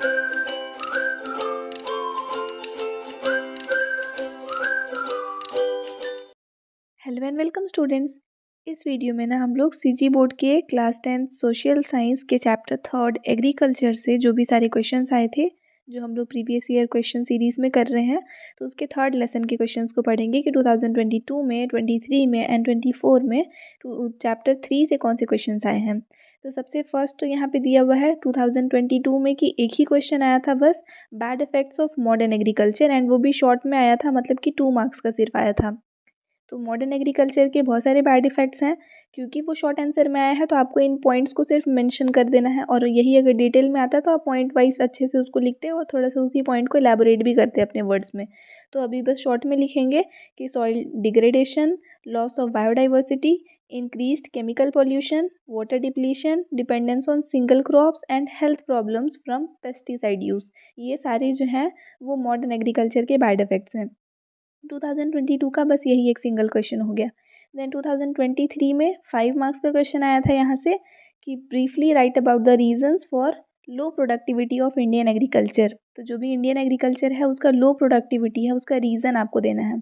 Hello and welcome students. इस video में ना हम लोग सीजी बोर्ड के क्लास 10 सोशल साइंस के चैप्टर 3 एग्रीकल्चर से जो भी सारे क्वेश्चंस आए थे, जो हम लोग प्रीवियस ईयर क्वेश्चन सीरीज़ में कर रहे हैं, तो उसके थर्ड लेसन के क्वेश्चंस को पढ़ेंगे कि 2022 में, 23 में एंड 24 में चैप्टर 3 से कौन से क्वेश्चंस आए हैं। तो सबसे फर्स्ट तो यहाँ पे दिया हुआ है 2022 में कि एक ही क्वेश्चन आया था बस, bad effects of modern agriculture, and वो भी शॉर्ट में आया था, मतलब कि 2 मार्क्स का सिर्फ आया था। तो मॉडर्न एग्रीकल्चर के बहुत सारे बैड इफ़ेक्ट्स हैं, क्योंकि वो शॉर्ट आंसर में आया है तो आपको इन पॉइंट्स को सिर्फ मेंशन कर देना है, और यही अगर डिटेल में आता तो आप पॉइंट वाइज अच्छे से उसको लिखते और थोड़ा सा उसी पॉइंट को एलैबोरेट भी करते अपने वर्ड्स में। तो अभी बस शॉर्ट में लिखेंगे कि soil degradation, loss of biodiversity, increased chemical pollution, water depletion, dependence on single crops and health problems from pesticide use, ये सारे जो हैं वो मॉडर्न एग्रीकल्चर के बैड इफ़ेक्ट्स हैं। 2022 का बस यही एक सिंगल क्वेश्चन हो गया। देन 2023 में 5 मार्क्स का क्वेश्चन आया था यहाँ से कि briefly right about the reasons for low productivity of Indian agriculture. तो जो भी इंडियन एग्रीकल्चर है उसका लो प्रोडक्टिविटी है, उसका रीज़न आपको देना है।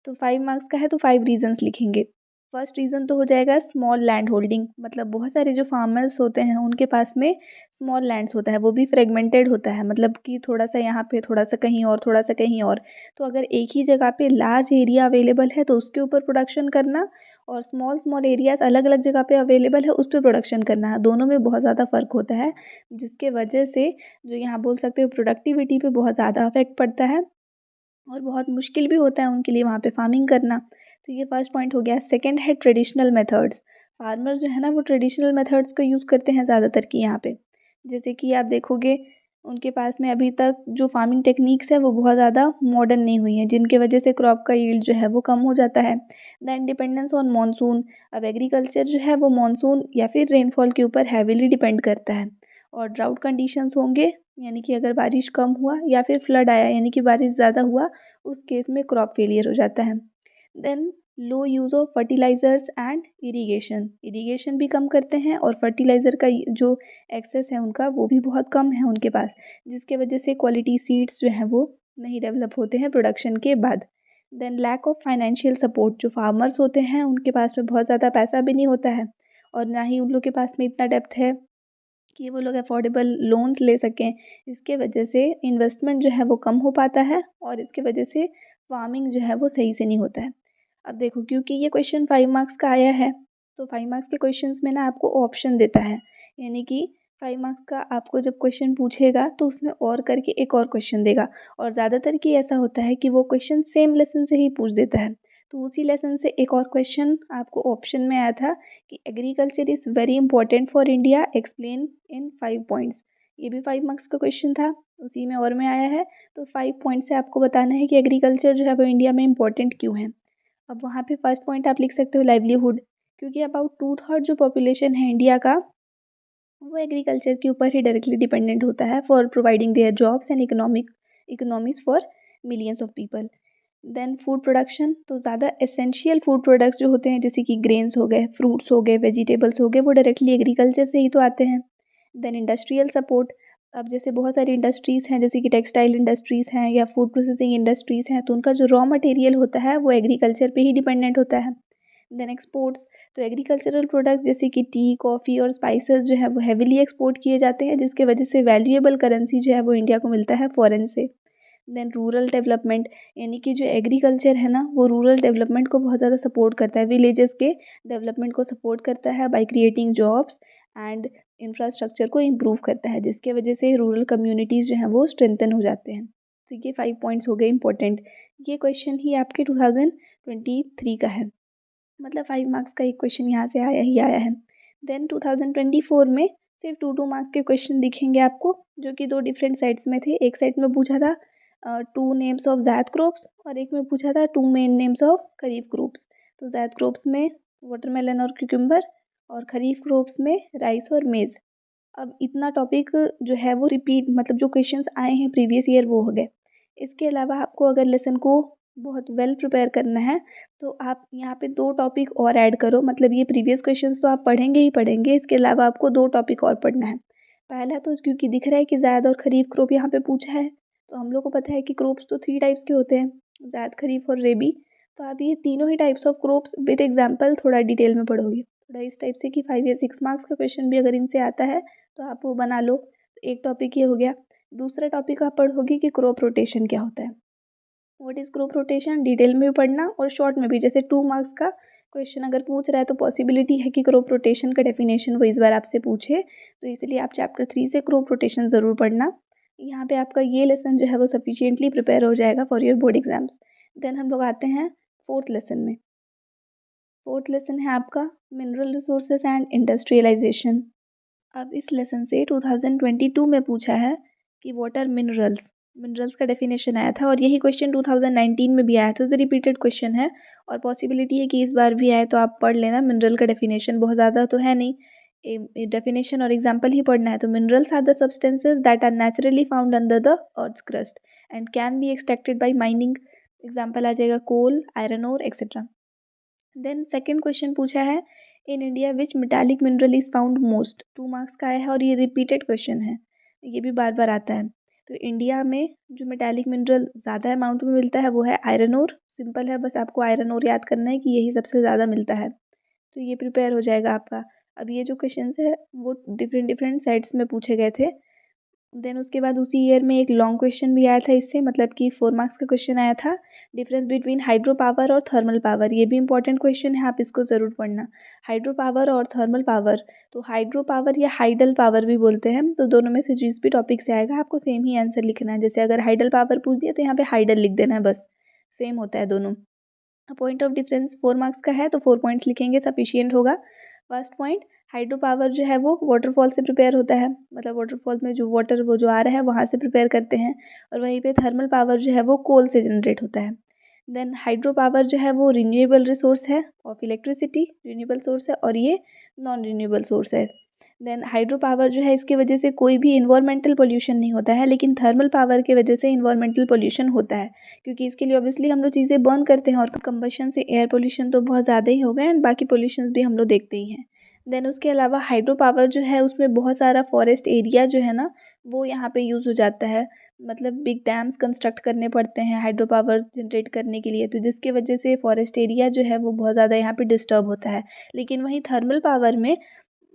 तो 5 मार्क्स का है तो 5 रीजंस लिखेंगे। फर्स्ट रीज़न तो हो जाएगा स्मॉल लैंड होल्डिंग, मतलब बहुत सारे जो फार्मर्स होते हैं उनके पास में स्मॉल लैंड्स होता है, वो भी फ्रेगमेंटेड होता है, मतलब कि थोड़ा सा यहाँ पे, थोड़ा सा कहीं और, थोड़ा सा कहीं और। तो अगर एक ही जगह पे लार्ज एरिया अवेलेबल है तो उसके ऊपर प्रोडक्शन करना, और स्मॉल स्मॉल एरियाज़ अलग अलग जगह पे अवेलेबल है उस पर प्रोडक्शन करना, दोनों में बहुत ज़्यादा फ़र्क होता है, जिसके वजह से जो यहाँ बोल सकते हो प्रोडक्टिविटी पे बहुत ज़्यादा अफेक्ट पड़ता है, और बहुत मुश्किल भी होता है उनके लिए वहाँ पे फार्मिंग करना। तो ये फर्स्ट पॉइंट हो गया। सेकंड है ट्रेडिशनल मेथड्स। फार्मर्स जो है ना वो ट्रेडिशनल मेथड्स को यूज़ करते हैं ज़्यादातर कि यहाँ पे, जैसे कि आप देखोगे उनके पास में अभी तक जो फार्मिंग टेक्निक्स है वो बहुत ज़्यादा मॉडर्न नहीं हुई हैं, जिनके वजह से क्रॉप का यील्ड जो है वो कम हो जाता है। Then dependence on monsoon. अब एग्रीकल्चर जो है वो मानसून या फिर रेनफॉल के ऊपर हैविली डिपेंड करता है, और ड्राउट कंडीशंस होंगे, यानी कि अगर बारिश कम हुआ या फिर फ्लड आया यानी कि बारिश ज़्यादा हुआ, उस केस में क्रॉप फेलियर हो जाता है। Then low use of fertilisers and irrigation. Irrigation भी कम करते हैं, और फर्टिलाइज़र का जो एक्सेस है उनका वो भी बहुत कम है उनके पास, जिसके वजह से क्वालिटी सीड्स जो हैं वो नहीं डेवलप होते हैं प्रोडक्शन के बाद। Then lack of financial support. जो फार्मर्स होते हैं उनके पास में बहुत ज़्यादा पैसा भी नहीं होता है, और ना ही उन लोग के पास में इतना डेप्थ है कि वो लोग अफोर्डेबल लोन्स ले सकें। इसके वजह से इन्वेस्टमेंट जो है वो कम हो पाता है, और इसके वजह से फार्मिंग जो है वो सही से नहीं होता है। अब देखो, क्योंकि ये क्वेश्चन 5 मार्क्स का आया है, तो 5 मार्क्स के क्वेश्चंस में ना आपको ऑप्शन देता है, यानी कि 5 मार्क्स का आपको जब क्वेश्चन पूछेगा तो उसमें और करके एक और क्वेश्चन देगा, और ज़्यादातर कि ऐसा होता है कि वो क्वेश्चन सेम लेसन से ही पूछ देता है। तो उसी लेसन से एक और क्वेश्चन आपको ऑप्शन में आया था कि agriculture is very important for India, explain in 5 points. ये भी 5 मार्क्स का क्वेश्चन था, उसी में और में आया है। तो 5 पॉइंट से आपको बताना है कि एग्रीकल्चर जो है वो इंडिया में इंपॉर्टेंट क्यों है। अब वहाँ पे फर्स्ट पॉइंट आप लिख सकते हो लाइवलीहुड, क्योंकि अबाउट 2/3 जो पॉपुलेशन है इंडिया का वो एग्रीकल्चर के ऊपर ही डायरेक्टली डिपेंडेंट होता है for providing their jobs and economies for millions of people. Then food production, तो ज़्यादा एसेंशियल फूड प्रोडक्ट्स जो होते हैं जैसे कि ग्रेन्स हो गए, फ्रूट्स हो गए, वेजिटेबल्स हो गए, वो डायरेक्टली एग्रीकल्चर से ही तो आते हैं। Then industrial support. अब जैसे बहुत सारी इंडस्ट्रीज़ हैं, जैसे कि टेक्सटाइल इंडस्ट्रीज़ हैं या फूड प्रोसेसिंग इंडस्ट्रीज़ हैं, तो उनका जो रॉ मटेरियल होता है वो एग्रीकल्चर पे ही डिपेंडेंट होता है। देन एक्सपोर्ट्स, तो एग्रीकल्चरल प्रोडक्ट्स जैसे कि टी, कॉफ़ी और स्पाइसेस जो है वो हैविली एक्सपोर्ट किए जाते हैं, जिसके वजह से वैल्यूएबल करेंसी जो है वो इंडिया को मिलता है फॉरेन से। देन रूरल डेवलपमेंट, यानी कि जो एग्रीकल्चर है ना वो रूरल डेवलपमेंट को बहुत ज़्यादा सपोर्ट करता है, विलेजेस के डेवलपमेंट को सपोर्ट करता है by creating jobs and infrastructure को इम्प्रूव करता है, जिसके वजह से रूरल कम्युनिटीज़ जो हैं वो स्ट्रेंथन हो जाते हैं। तो ये 5 पॉइंट्स हो गए इंपॉर्टेंट। ये क्वेश्चन ही आपके 2023 का है, मतलब 5 मार्क्स का एक क्वेश्चन यहाँ से आया ही आया है। देन 2024 में सिर्फ 2 मार्क्स के क्वेश्चन दिखेंगे आपको, जो कि 2 डिफरेंट सेट्स में थे। एक सेट में पूछा था 2 नेम्स ऑफ ज़ैद क्रॉप्स, और एक में पूछा था 2 main names of kharif crops. तो ज़ैद क्रॉप्स में वाटरमेलन और क्यूकम्बर, और खरीफ क्रॉप्स में राइस और मेज़। अब इतना टॉपिक जो है वो रिपीट, मतलब जो क्वेश्चंस आए हैं प्रीवियस ईयर वो हो गए। इसके अलावा आपको अगर लेसन को बहुत वेल प्रिपेयर करना है तो आप यहाँ पे 2 टॉपिक और ऐड करो, मतलब ये प्रीवियस क्वेश्चंस तो आप पढ़ेंगे ही पढ़ेंगे, इसके अलावा आपको 2 टॉपिक और पढ़ना है। पहला तो क्योंकि दिख रहा है कि ज़ैद और खरीफ क्रॉप यहाँ पे पूछा है, तो हम लोग को पता है कि क्रॉप्स तो 3 टाइप्स के होते हैं, ज़ैद, खरीफ और रेबी। तो आप ये तीनों ही types of crops with example थोड़ा डिटेल में पढ़ोगे, थोड़ा इस टाइप से कि 5 या 6 मार्क्स का क्वेश्चन भी अगर इनसे आता है तो आप वो बना लो। तो एक टॉपिक ये हो गया। दूसरा टॉपिक आप पढ़ोगे कि क्रॉप रोटेशन क्या होता है। What is crop rotation, detail में भी पढ़ना और शॉर्ट में भी। जैसे 2 मार्क्स का क्वेश्चन अगर पूछ रहा है तो पॉसिबिलिटी है कि क्रॉप रोटेशन का डेफिनेशन वो इस बार आपसे पूछे, तो इसलिए आप चैप्टर 3 से क्रॉप रोटेशन ज़रूर पढ़ना। यहाँ पे आपका ये लेसन जो है वो सफिशिएंटली प्रिपेयर हो जाएगा for your board exams. Then हम लोग आते हैं फोर्थ लेसन में। फोर्थ लेसन है आपका मिनरल रिसोर्सेज एंड इंडस्ट्रियलाइजेशन। अब इस लेसन से 2022 में पूछा है कि व्हाट आर मिनरल्स। मिनरल्स का डेफिनेशन आया था और यही क्वेश्चन 2019 में भी आया था, तो रिपीटेड क्वेश्चन है और पॉसिबिलिटी है कि इस बार भी आए, तो आप पढ़ लेना। मिनरल का डेफिनेशन बहुत ज़्यादा तो है नहीं, डेफिनेशन और एग्जाम्पल ही पढ़ना है। तो minerals are the substances that are naturally found under the earth crust and can be extracted by mining. Example आ जाएगा coal, iron ore etcetera. Then second question पूछा है in India which metallic mineral is found most. 2 marks का है और ये repeated question है, ये भी बार बार आता है। तो इंडिया में जो मेटालिक मिनरल ज़्यादा अमाउंट में मिलता है वो है आयरन ओर। सिंपल है, बस आपको आयरन ओर याद करना है कि यही सबसे ज़्यादा मिलता है, तो ये प्रिपेयर हो जाएगा आपका। अब ये जो क्वेश्चन है वो डिफरेंट डिफरेंट साइड्स में पूछे गए थे। देन उसके बाद उसी ईयर में एक लॉन्ग क्वेश्चन भी आया था इससे, मतलब कि 4 मार्क्स का क्वेश्चन आया था, डिफरेंस बिटवीन हाइड्रो पावर और थर्मल पावर। ये भी इंपॉर्टेंट क्वेश्चन है, आप इसको ज़रूर पढ़ना। हाइड्रो पावर और थर्मल पावर, तो हाइड्रो पावर या हाइडल पावर भी बोलते हैं, तो दोनों में से जिस भी टॉपिक से आएगा आपको सेम ही आंसर लिखना है। जैसे अगर हाइडल पावर पूछ दिया तो यहाँ पे हाइडल लिख देना है, बस सेम होता है दोनों। पॉइंट ऑफ डिफरेंस 4 मार्क्स का है तो 4 पॉइंट्स लिखेंगे, सफिशियंट होगा। फर्स्ट पॉइंट, हाइड्रो पावर जो है वो वाटरफॉल से प्रिपेयर होता है, मतलब वाटरफॉल में जो वाटर वो जो आ रहा है वहाँ से प्रिपेयर करते हैं। और वहीं पे थर्मल पावर जो है वो कोल से जनरेट होता है। देन हाइड्रो पावर जो है वो रिन्यूएबल रिसोर्स है ऑफ इलेक्ट्रिसिटी, रिन्यूएबल सोर्स है, और ये नॉन रिन्यूएबल सोर्स है। देन हाइड्रो पावर जो है इसकी वजह से कोई भी इन्वायरमेंटल पोल्यूशन नहीं होता है, लेकिन थर्मल पावर की वजह से इन्वायरमेंटल पोल्यूशन होता है, क्योंकि इसके लिए ऑब्वियसली हम लोग चीज़ें बर्न करते हैं और कंबशन से एयर पोल्यूशन तो बहुत ज़्यादा ही हो गया एंड बाकी पोल्यूशन भी हम लोग देखते ही हैं। देन उसके अलावा हाइड्रो पावर जो है उसमें बहुत सारा फॉरेस्ट एरिया जो है ना वो यहाँ पे यूज़ हो जाता है, मतलब बिग डैम्स कंस्ट्रक्ट करने पड़ते हैं हाइड्रो पावर जनरेट करने के लिए, तो जिसकी वजह से फॉरेस्ट एरिया जो है वो बहुत ज़्यादा यहाँ पे डिस्टर्ब होता है। लेकिन वहीं थर्मल पावर में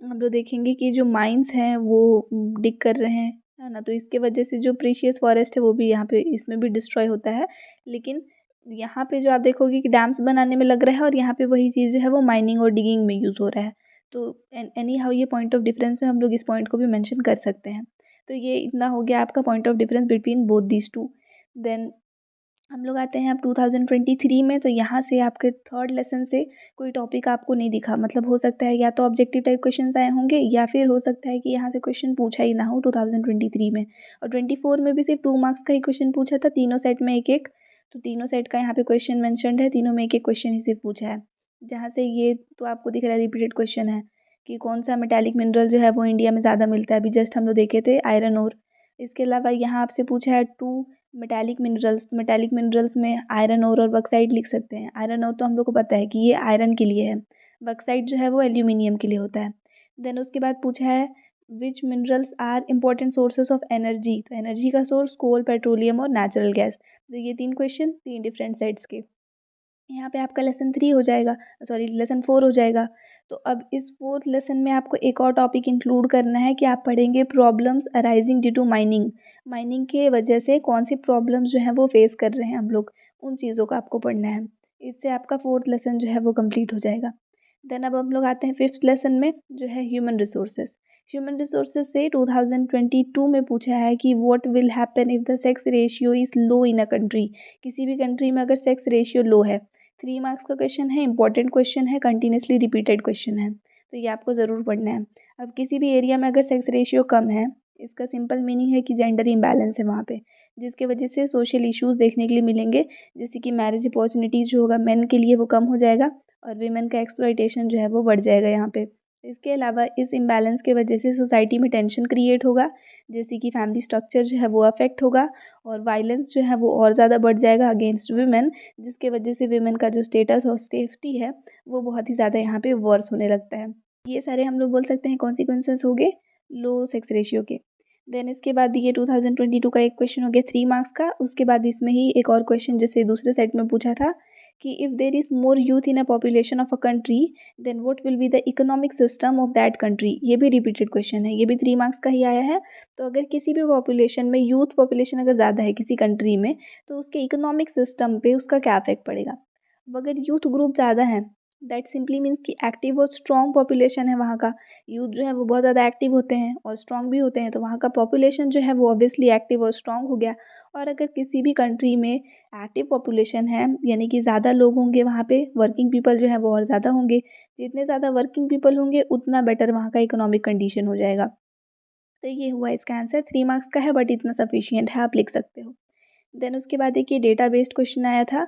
हम लोग देखेंगे कि जो माइंस हैं वो डिग कर रहे हैं, है ना, तो इसके वजह से जो प्रीशियस फॉरेस्ट है वो भी यहाँ पे इसमें भी डिस्ट्रॉय होता है। लेकिन यहाँ पे जो आप देखोगे कि डैम्स बनाने में लग रहा है और यहाँ पे वही चीज़ जो है वो माइनिंग और डिगिंग में यूज़ हो रहा है। तो एनी हाउ ये पॉइंट ऑफ डिफरेंस में हम लोग इस पॉइंट को भी मेंशन कर सकते हैं। तो ये इतना हो गया आपका point of difference between both these two. Then हम लोग आते हैं अब 2023 में, तो यहाँ से आपके थर्ड लेसन से कोई टॉपिक आपको नहीं दिखा, मतलब हो सकता है या तो ऑब्जेक्टिव टाइप क्वेश्चंस आए होंगे या फिर हो सकता है कि यहाँ से क्वेश्चन पूछा ही ना हो 2023 में। और 24 में भी सिर्फ 2 मार्क्स का ही क्वेश्चन पूछा था, तीनों सेट में एक एक, तो तीनों सेट का यहाँ पे क्वेश्चन मैंशनड है, तीनों में एक एक क्वेश्चन ही सिर्फ पूछा है। जहाँ से ये तो आपको दिख रहा है रिपीटेड क्वेश्चन है कि कौन सा मेटालिक मिनरल जो है वो इंडिया में ज़्यादा मिलता है, अभी जस्ट हम लोग देखे थे आयरन ओर। इसके अलावा यहाँ आपसे पूछा है 2 मेटालिक मिनरल्स। मेटालिक मिनरल्स में आयरन ओर और बक्साइट लिख सकते हैं। आयरन ओर तो हम लोग को पता है कि ये आयरन के लिए है, बक्साइट जो है वो एल्यूमिनियम के लिए होता है। देन उसके बाद पूछा है which minerals are important sources of energy, तो एनर्जी का सोर्स कोल, पेट्रोलियम और नेचुरल गैस। तो ये 3 क्वेश्चन 3 डिफरेंट साइड्स के। यहाँ पे आपका लेसन 3 हो जाएगा, सॉरी लेसन 4 हो जाएगा। तो अब इस 4th लेसन में आपको एक और टॉपिक इंक्लूड करना है कि आप पढ़ेंगे problems arising due to mining. Mining के वजह से कौन सी प्रॉब्लम्स जो हैं वो फेस कर रहे हैं हम लोग, उन चीज़ों को आपको पढ़ना है। इससे आपका 4th लेसन जो है वो कंप्लीट हो जाएगा। देन अब हम लोग आते हैं 5th लेसन में, जो है ह्यूमन रिसोर्सेज। ह्यूमन रिसोर्सेज से 2022 में पूछा है कि what will happen if the sex ratio is low in a country. किसी भी कंट्री में अगर सेक्स रेशियो लो है, 3 मार्क्स का क्वेश्चन है, इंपॉर्टेंट क्वेश्चन है, कंटिन्यूसली रिपीटेड क्वेश्चन है, तो ये आपको ज़रूर पढ़ना है। अब किसी भी एरिया में अगर सेक्स रेशियो कम है, इसका सिंपल मीनिंग है कि जेंडर इम्बैलेंस है वहाँ पे, जिसके वजह से सोशल इश्यूज़ देखने के लिए मिलेंगे, जैसे कि मैरिज अपॉर्चुनिटीज़ जो होगा मेन के लिए वो कम हो जाएगा और वीमेन का एक्सप्लॉइटेशन जो है वो बढ़ जाएगा यहाँ पे। इसके अलावा इस इम्बैलेंस के वजह से सोसाइटी में टेंशन क्रिएट होगा, जैसे कि फैमिली स्ट्रक्चर जो है वो अफेक्ट होगा और वायलेंस जो है वो और ज़्यादा बढ़ जाएगा अगेंस्ट वीमेन, जिसके वजह से वीमेन का जो स्टेटस और सेफ्टी है वो बहुत ही ज़्यादा यहाँ पे वर्स होने लगता है। ये सारे हम लोग बोल सकते हैं कॉन्सिक्वेंसेस हो गए। लो सेक्स रेशियो के। देन इसके बाद ये 2022 का एक क्वेश्चन हो गया 3 मार्क्स का। उसके बाद इसमें ही एक और क्वेश्चन जैसे दूसरे सेट में पूछा था कि if there is more youth in a population of a country then what will be the economic system of that country. ये भी रिपीटेड क्वेश्चन है, ये भी 3 मार्क्स का ही आया है। तो अगर किसी भी पॉपुलेशन में यूथ पॉपुलेशन अगर ज़्यादा है किसी कंट्री में तो उसके इकोनॉमिक सिस्टम पे उसका क्या इफेक्ट पड़ेगा। अब अगर यूथ ग्रुप ज़्यादा है दैट सिंपली मीन्स कि एक्टिव और स्ट्रॉन्ग पॉपुलेशन है वहाँ का। यूथ जो है वो बहुत ज़्यादा एक्टिव होते हैं और स्ट्रॉन्ग भी होते हैं, तो वहाँ का पॉपुलेशन जो है वो ऑब्वियसली एक्टिव और स्ट्रॉन्ग हो गया। और अगर किसी भी कंट्री में एक्टिव पॉपुलेशन है यानी कि ज़्यादा लोग होंगे वहाँ पे, वर्किंग पीपल जो है वो और ज़्यादा होंगे। जितने ज़्यादा वर्किंग पीपल होंगे उतना बेटर वहाँ का इकोनॉमिक कंडीशन हो जाएगा। तो ये हुआ इसका आंसर। 3 मार्क्स का है बट इतना सफिशियंट है, आप लिख सकते हो। देन उसके बाद एक ये डेटा बेस्ड क्वेश्चन आया था,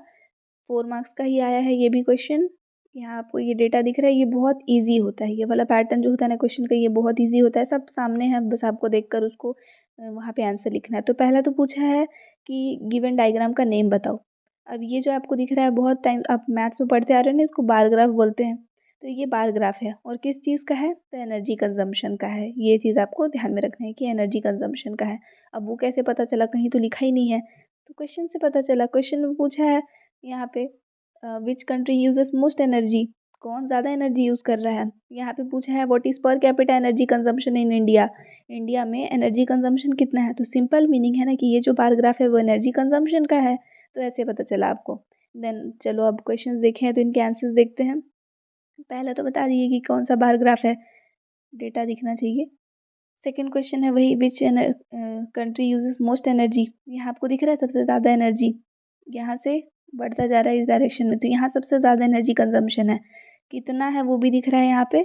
4 मार्क्स का ही आया है ये भी क्वेश्चन। यहाँ आपको ये डेटा दिख रहा है, ये बहुत ईजी होता है। ये वाला पैटर्न जो होता है ना क्वेश्चन का, ये बहुत ईजी होता है। सब सामने है, बस आपको देखकर उसको वहाँ पे आंसर लिखना है। तो पहला तो पूछा है कि गिवन डायग्राम का नेम बताओ। अब ये जो आपको दिख रहा है, बहुत टाइम आप मैथ्स में पढ़ते आ रहे हो ना, इसको बार ग्राफ बोलते हैं। तो ये बार ग्राफ है और किस चीज़ का है, तो एनर्जी कंजम्पशन का है। ये चीज़ आपको ध्यान में रखना है कि एनर्जी कंजम्पशन का है। अब वो कैसे पता चला, कहीं तो लिखा ही नहीं है, तो क्वेश्चन से पता चला। क्वेश्चन में पूछा है यहाँ पे which country uses most energy, कौन ज़्यादा एनर्जी यूज़ कर रहा है। यहाँ पे पूछा है what is per capita energy consumption in India, India में एनर्जी कंजम्पशन कितना है। तो सिंपल मीनिंग है ना कि ये जो बार ग्राफ है वो एनर्जी कंजम्पशन का है, तो ऐसे पता चला आपको। देन चलो अब क्वेश्चंस देखे हैं तो इनके आंसर्स देखते हैं। पहले तो बता दिए कि कौन सा बार ग्राफ है, डेटा दिखना चाहिए। सेकेंड क्वेश्चन है वही which country uses most energy. यहाँ आपको दिख रहा है सबसे ज़्यादा एनर्जी यहाँ से बढ़ता जा रहा है इस डायरेक्शन में, तो यहाँ सबसे ज़्यादा एनर्जी कंजम्पशन है। कितना है वो भी दिख रहा है यहाँ पे,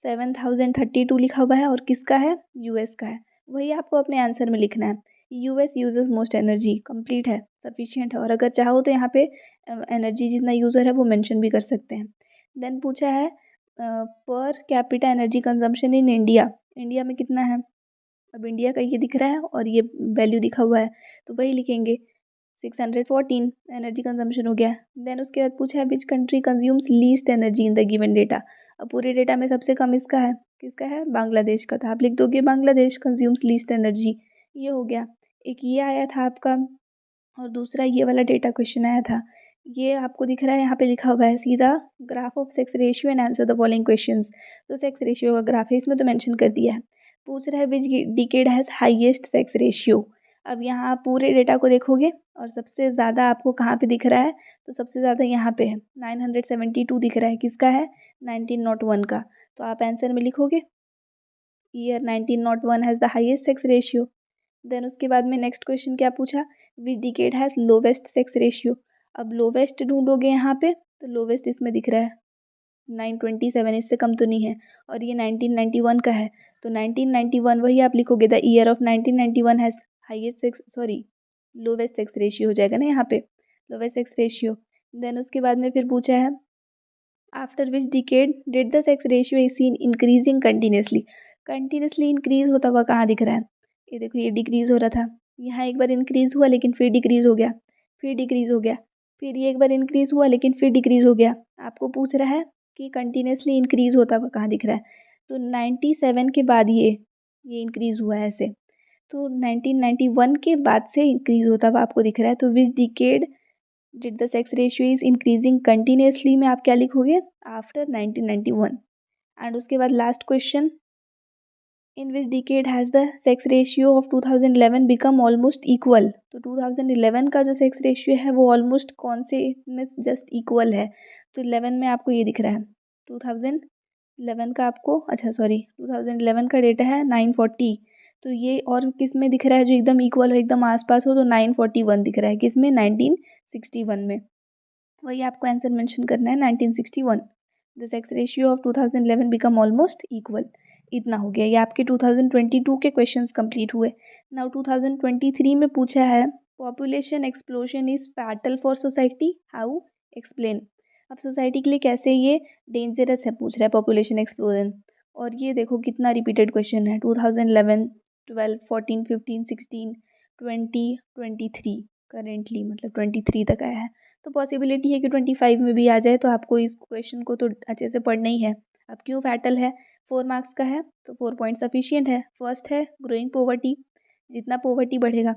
7032 लिखा हुआ है और किसका है, यूएस का है। वही आपको अपने आंसर में लिखना है, US uses most energy. Complete है, सफिशिएंट है। और अगर चाहो तो यहाँ पे एनर्जी जितना यूज़र है वो मेंशन भी कर सकते हैं। देन पूछा है per capita energy consumption in India, India में कितना है। अब इंडिया का ये दिख रहा है और ये वैल्यू दिखा हुआ है, तो वही लिखेंगे 614 एनर्जी कंजम्पशन हो गया। देन उसके बाद पूछा है which country consumes least energy in the given data. अब पूरे डेटा में सबसे कम इसका है, किसका है, बांग्लादेश का। तो आप लिख दोगे बांग्लादेश कंज्यूम्स लीस्ट एनर्जी, ये हो गया। एक ये आया था आपका और दूसरा ये वाला डेटा क्वेश्चन आया था। ये आपको दिख रहा है, यहाँ पे लिखा हुआ है सीधा graph of sex ratio and answer the following questions. तो सेक्स रेशियो का ग्राफ है, इसमें तो मेंशन कर दिया है। पूछ रहा है which decade has highest sex ratio. अब यहाँ आप पूरे डेटा को देखोगे और सबसे ज़्यादा आपको कहाँ पे दिख रहा है, तो सबसे ज़्यादा यहाँ पे है 972 दिख रहा है। किसका है, 1901 का। तो आप आंसर में लिखोगे year 1901 has the highest sex ratio. Then उसके बाद में नेक्स्ट क्वेश्चन क्या पूछा, which decade has lowest sex ratio. अब लोवेस्ट ढूंढोगे यहाँ पे, तो लोवेस्ट इसमें दिख रहा है 927, इससे कम तो नहीं है। और ये 1991 का है, तो 1991 वही आप लिखोगे the year of 1991 has highest sex, sorry lowest sex ratio हो जाएगा ना यहाँ पे, लोवेस्ट सेक्स रेशियो। देन उसके बाद में फिर पूछा है after which decade did the sex ratio is seen increasing continuously. Continuously increase होता हुआ कहाँ दिख रहा है, ये देखो ये डिक्रीज हो रहा था, यहाँ एक बार इंक्रीज हुआ लेकिन फिर डिक्रीज हो गया, फिर डिक्रीज हो गया, फिर ये एक बार इंक्रीज हुआ लेकिन फिर डिक्रीज हो गया। आपको पूछ रहा है कि कंटिन्यूसली इंक्रीज होता हुआ कहाँ दिख रहा है, तो 97 के बाद ये इंक्रीज हुआ है ऐसे। तो 1991 के बाद से इंक्रीज होता हुआ आपको दिख रहा है। तो which decade did the sex ratio is increasing continuously में आप क्या लिखोगे, आफ्टर 1991। एंड उसके बाद last question, in which decade has the sex ratio of 2011 become almost equal. तो 2011 का जो सेक्स रेशियो है वो ऑलमोस्ट कौन से में जस्ट इक्वल है, तो 11 में आपको ये दिख रहा है 2011 का आपको, अच्छा सॉरी 2011 का डेटा है 940। तो ये और किस में दिख रहा है जो एकदम इक्वल हो, एकदम आसपास हो, तो 941 दिख रहा है। किस में, 1961 में। वही आपको आंसर मेंशन करना है 1961। The sex ratio of 2011 become almost equal. इतना हो गया, ये आपके 2022 के क्वेश्चंस कंप्लीट हुए। नाउ 2023 में पूछा है population explosion is fatal for society, how explain. अब सोसाइटी के लिए कैसे ये डेंजरस है पूछ रहा है पॉपुलेशन एक्सप्लोजन। और ये देखो कितना रिपीटेड क्वेश्चन है, 2011, 12, 14, 15, 16, 20, 23, करेंटली मतलब 23 तक आया है। तो पॉसिबिलिटी है कि 25 में भी आ जाए, तो आपको इस क्वेश्चन को तो अच्छे से पढ़ना ही है। अब क्यों फैटल है, 4 मार्क्स का है तो 4 पॉइंट सफिशिएंट है। फर्स्ट है ग्रोइंग पॉवर्टी, जितना पॉवर्टी बढ़ेगा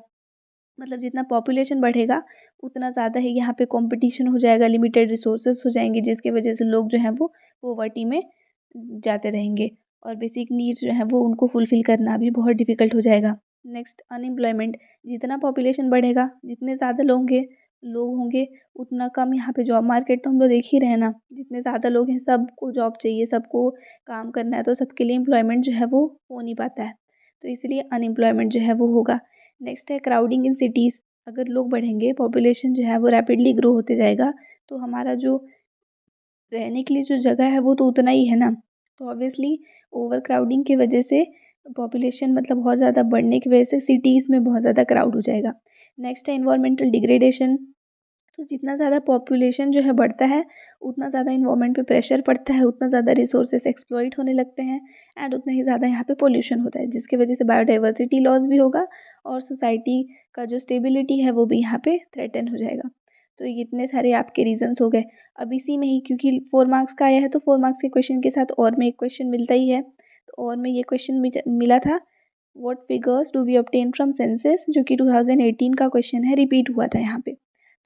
मतलब जितना पॉपुलेशन बढ़ेगा उतना ज़्यादा ही यहाँ पे कंपटीशन हो जाएगा, लिमिटेड रिसोर्सेज हो जाएंगे, जिसकी वजह से लोग जो हैं वो पॉवर्टी में जाते रहेंगे और बेसिक नीड्स जो हैं वो उनको फुलफ़िल करना भी बहुत डिफ़िकल्ट हो जाएगा। नेक्स्ट अनएम्प्लॉयमेंट, जितना पॉपुलेशन बढ़ेगा, जितने ज़्यादा लोग होंगे उतना कम यहाँ पे जॉब मार्केट, तो हम लोग देख ही रहे हैं ना, जितने ज़्यादा लोग हैं सबको जॉब चाहिए, सबको काम करना है, तो सबके लिए एम्प्लॉयमेंट जो है वो हो नहीं पाता है, तो इसलिए अनएम्प्लॉयमेंट जो है वो होगा। नेक्स्ट है क्राउडिंग इन सिटीज़, अगर लोग बढ़ेंगे, पॉपुलेशन जो है वो रैपिडली ग्रो होते जाएगा, तो हमारा जो रहने के लिए जो जगह है वो तो उतना ही है ना, तो ऑब्वियसली ओवर क्राउडिंग की वजह से पॉपुलेशन मतलब बहुत ज़्यादा बढ़ने की वजह से सिटीज़ में बहुत ज़्यादा क्राउड हो जाएगा। नेक्स्ट है इन्वायरमेंटल डिग्रेडेशन, तो जितना ज़्यादा पॉपुलेशन जो है बढ़ता है उतना ज़्यादा इन्वायरमेंट पे प्रेशर पड़ता है, उतना ज़्यादा रिसोर्सेज एक्सप्लॉइट होने लगते हैं एंड उतना ही ज़्यादा यहाँ पे पोल्यूशन होता है, जिसकी वजह से बायोडाइवर्सिटी लॉस भी होगा और सोसाइटी का जो स्टेबिलिटी है वो भी यहाँ पे थ्रेटन हो जाएगा। तो ये इतने सारे आपके रीजंस हो गए। अब इसी में ही क्योंकि 4 मार्क्स का आया है तो 4 मार्क्स के क्वेश्चन के साथ और में एक क्वेश्चन मिलता ही है, तो और में ये क्वेश्चन मिला था, what figures do we obtain from census, जो कि 2018 का क्वेश्चन है, रिपीट हुआ था यहाँ पे।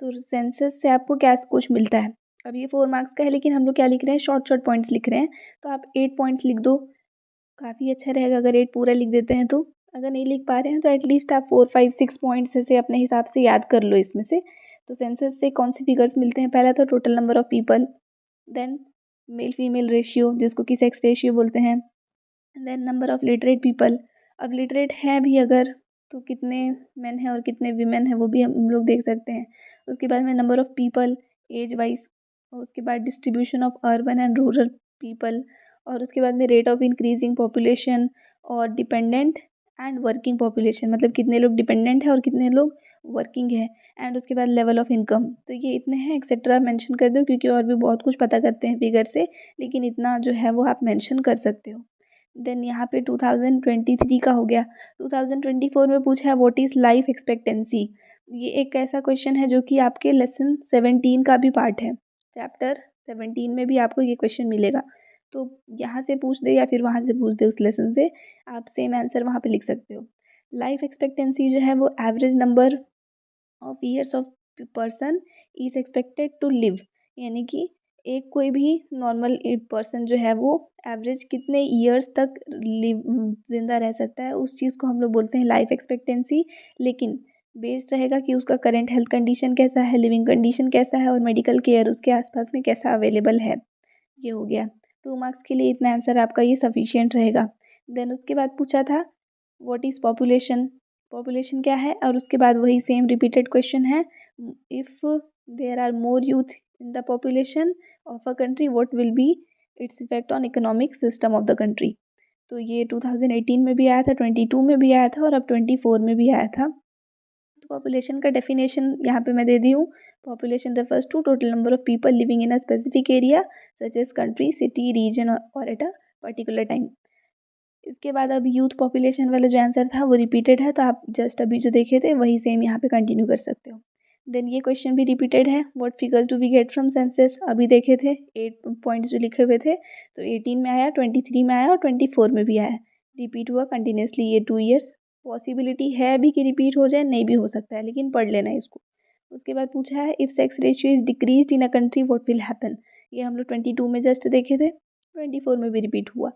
तो सेंसस से आपको क्या कुछ मिलता है। अब ये 4 मार्क्स का है लेकिन हम लोग क्या लिख रहे हैं, शॉर्ट शॉर्ट पॉइंट्स लिख रहे हैं, तो आप 8 पॉइंट्स लिख दो, काफ़ी अच्छा रहेगा अगर 8 पूरा लिख देते हैं तो। अगर नहीं लिख पा रहे हैं तो एटलीस्ट आप 4 5 6 पॉइंट्स ऐसे अपने हिसाब से याद कर लो इसमें से। तो सेंसस से कौन से फिगर्स मिलते हैं, पहला तो total number of people, then male female ratio जिसको कि सेक्स रेशियो बोलते हैं, then number of literate people, अब लिटरेट हैं भी अगर तो कितने मेन हैं और कितने वीमेन हैं वो भी हम लोग देख सकते हैं। उसके बाद में number of people age wise, और उसके बाद distribution of urban and rural people, और उसके बाद में रेट ऑफ इंक्रीजिंग पॉपुलेशन और डिपेंडेंट एंड वर्किंग पॉपुलेशन, मतलब कितने लोग डिपेंडेंट हैं और कितने लोग वर्किंग है, एंड उसके बाद लेवल ऑफ इनकम। तो ये इतने हैं, एक्सेट्रा मेंशन कर दो क्योंकि और भी बहुत कुछ पता करते हैं फिगर से, लेकिन इतना जो है वो आप मेंशन कर सकते हो। देन यहाँ पे 2023 का हो गया। 2024 में पूछा है व्हाट इज़ लाइफ एक्सपेक्टेंसी। ये एक ऐसा क्वेश्चन है जो कि आपके लेसन 17 का भी पार्ट है, चैप्टर 17 में भी आपको ये क्वेश्चन मिलेगा। तो यहाँ से पूछ दे या फिर वहाँ से पूछ दे, उस लेसन से आप सेम आंसर वहाँ पे लिख सकते हो। लाइफ एक्सपेक्टेंसी जो है वो average number of years of person is expected to live, यानी कि एक कोई भी नॉर्मल पर्सन जो है वो एवरेज कितने ईयर्स तक लिव जिंदा रह सकता है, उस चीज़ को हम लोग बोलते हैं लाइफ एक्सपेक्टेंसी। लेकिन बेस्ड रहेगा कि उसका करंट हेल्थ कंडीशन कैसा है, लिविंग कंडीशन कैसा है और मेडिकल केयर उसके आसपास में कैसा अवेलेबल है। ये हो गया 2 मार्क्स के लिए, इतना आंसर आपका ये सफिशियंट रहेगा। देन उसके बाद पूछा था व्हाट इज़ पॉपुलेशन, पॉपुलेशन क्या है, और उसके बाद वही सेम रिपीटेड क्वेश्चन है, if there are more youth in the population of a country what will be its effect on economic system of the country. तो ये 2018 में भी आया था, 22 में भी आया था और अब 24 में भी आया था। तो पॉपुलेशन का डेफिनेशन यहाँ पे मैं दे दी हूँ। Population refers to total number of people living in a specific area such as country, city, region और एट अ पर्टिकुलर टाइम। इसके बाद अब यूथ पॉपुलेशन वाला जो आंसर था वो रिपीटेड है, तो आप जस्ट अभी जो देखे थे वही सेम यहाँ पे कंटिन्यू कर सकते हो। देन ये क्वेश्चन भी रिपीटेड है, what figures do we get from census, अभी देखे थे 8 पॉइंट्स जो लिखे हुए थे, तो 18 में आया, 23 में आया और 24 में भी आया, रिपीट हुआ कंटिन्यूसली ये 2 ईयर्स। पॉसिबिलिटी है भी कि रिपीट हो जाए, नहीं भी हो सकता है, लेकिन पढ़ लेना है इसको। उसके बाद पूछा है if sex ratio is decrease in a country what will happen, ये हम लोग 22 में जस्ट देखे थे, 24 में भी रिपीट हुआ।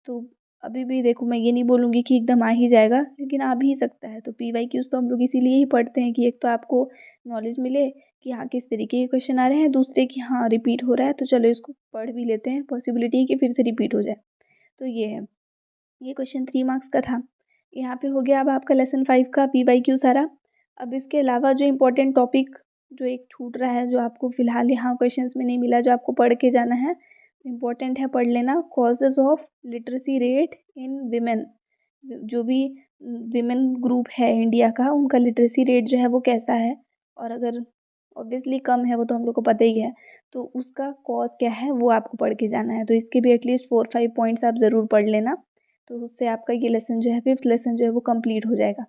तो अभी भी देखो, मैं ये नहीं बोलूँगी कि एकदम आ ही जाएगा, लेकिन आ भी सकता है। तो PYQs तो हम लोग इसीलिए ही पढ़ते हैं कि एक तो आपको नॉलेज मिले कि हाँ किस तरीके के क्वेश्चन आ रहे हैं, दूसरे कि हाँ रिपीट हो रहा है तो चलो इसको पढ़ भी लेते हैं, पॉसिबिलिटी है कि फिर से रिपीट हो जाए। तो ये है, ये क्वेश्चन 3 मार्क्स का था। यहाँ पे हो गया अब आपका लेसन 5 का PYQ सारा। अब इसके अलावा जो इम्पोर्टेंट टॉपिक जो एक छूट रहा है, जो आपको फ़िलहाल यहाँ क्वेश्चंस में नहीं मिला, जो आपको पढ़ के जाना है, इम्पोर्टेंट है, पढ़ लेना। Causes of literacy rate in women, जो भी विमेन ग्रुप है इंडिया का, उनका लिटरेसी रेट जो है वो कैसा है, और अगर ऑब्वियसली कम है वो तो हम लोग को पता ही है, तो उसका कॉज़ क्या है वो आपको पढ़ के जाना है। तो इसके भी एटलीस्ट 4 5 पॉइंट्स आप ज़रूर पढ़ लेना, तो उससे आपका ये लेसन जो है, 5th लेसन जो है वो कंप्लीट हो जाएगा।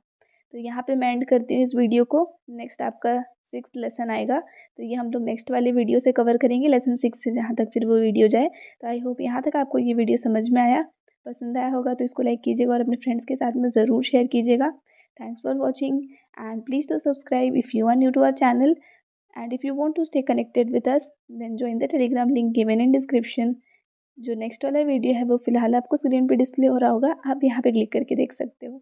तो यहाँ पे मैं एंड करती हूँ इस वीडियो को। नेक्स्ट आपका 6th लेसन आएगा, तो ये हम लोग नेक्स्ट वाले वीडियो से कवर करेंगे, लेसन 6 से जहाँ तक फिर वो वीडियो जाए। तो आई होप यहाँ तक आपको ये वीडियो समझ में आया। पसंद आया होगा तो इसको लाइक कीजिएगा और अपने फ्रेंड्स के साथ में ज़रूर शेयर कीजिएगा। Thanks for watching and please to subscribe if you are new to our channel and if you want to stay connected with us then join the Telegram link given in description. जो next वाला video है वो फिलहाल आपको screen पे display हो रहा होगा, आप यहाँ पे क्लिक करके देख सकते हो।